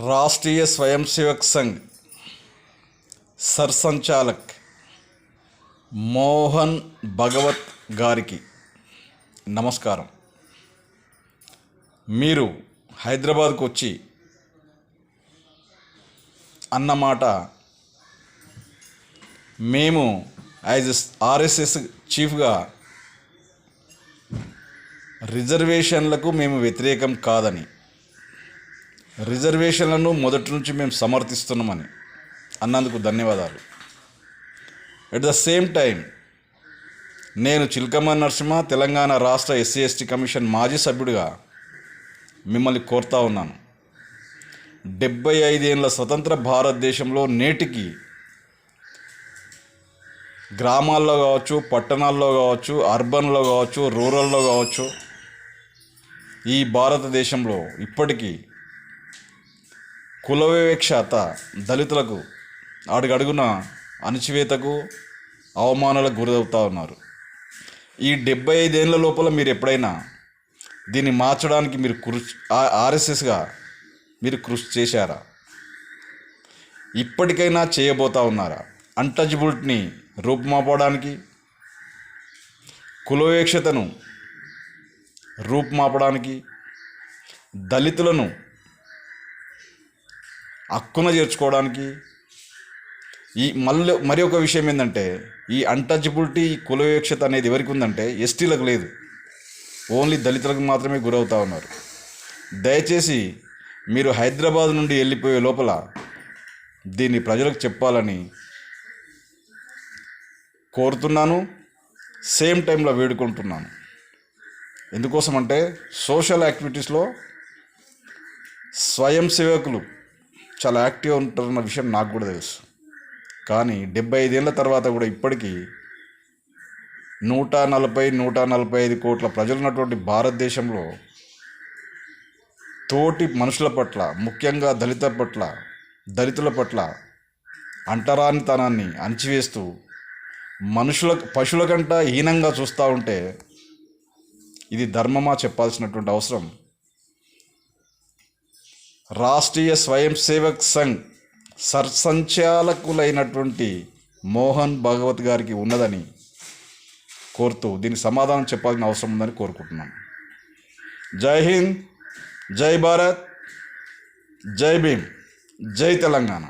राष्ट्रीय स्वयंसेवक संघ सरसंचालक మోహన్ భగవత్ గారికి నమస్కారం. మీరు హైదరాబాద్కు వచ్చి అన్నమాట మేము యాజ్ ఆర్ఎస్ఎస్ చీఫ్గా రిజర్వేషన్లకు మేము వ్యతిరేకం కాదని, రిజర్వేషన్లను మొదటి నుంచి మేము సమర్థిస్తున్నామని అన్నందుకు ధన్యవాదాలు. ఎట్ ద సేమ్ టైం నేను చిలకమ్మ నరసింహ తెలంగాణ రాష్ట్ర ఎస్సీ ఎస్టీ కమిషన్ మాజీ సభ్యుడిగా మిమ్మల్ని కోరుతా ఉన్నాను. 75 ఏళ్ళ స్వతంత్ర భారతదేశంలో నేటికి గ్రామాల్లో కావచ్చు, పట్టణాల్లో కావచ్చు, అర్బన్లో కావచ్చు, రూరల్లో కావచ్చు, ఈ భారతదేశంలో ఇప్పటికీ కుల వివక్షత, దళితులకు అడుగడుగున అణచివేతకు, అవమానాలకు గురవుతూ ఉన్నారు. ఈ 75 ఏళ్ళ లోపల మీరు ఎప్పుడైనా దీన్ని మార్చడానికి మీరు ఆర్ఎస్ఎస్గా మీరు కృషి చేశారా? ఇప్పటికైనా చేయబోతా ఉన్నారా? అన్టచబిలిటీని రూపుమాపడానికి, కుల వివక్షతను రూపుమాపడానికి, దళితులను హక్కున చేర్చుకోవడానికి. మరి ఒక విషయం ఏంటంటే, ఈ అన్టచబిలిటీ, కుల వివక్షత అనేది ఎవరికి ఉందంటే ఎస్టీలకు లేదు, ఓన్లీ దళితులకు మాత్రమే గురవుతూ ఉన్నారు. దయచేసి మీరు హైదరాబాద్ నుండి వెళ్ళిపోయే లోపల దీన్ని ప్రజలకు చెప్పాలని కోరుతున్నాను. సేమ్ టైంలో వేడుకుంటున్నాను. ఎందుకోసం అంటే సోషల్ యాక్టివిటీస్లో స్వయం సేవకులు చాలా యాక్టివ్గా ఉంటారన్న విషయం నాకు కూడా తెలుసు. కానీ 75 ఏళ్ళ తర్వాత కూడా ఇప్పటికీ 145 కోట్ల ప్రజలు ఉన్నటువంటి భారతదేశంలో తోటి మనుషుల పట్ల, ముఖ్యంగా దళితుల పట్ల అంటరానితనాన్ని అణచివేస్తూ పశువుల కంట హీనంగా చూస్తూ ఉంటే ఇది ధర్మమా చెప్పాల్సినటువంటి అవసరం రాష్ట్రీయ స్వయం సేవక్ సంఘ్ సర్సంచాలకులైనటువంటి మోహన్ భగవత్ గారికి ఉన్నదని కోరుతూ దీనికి సమాధానం చెప్పాల్సిన అవసరం ఉందని కోరుకుంటున్నాను. జై హింద్, జై భారత్, జై భీమ్, జై తెలంగాణ.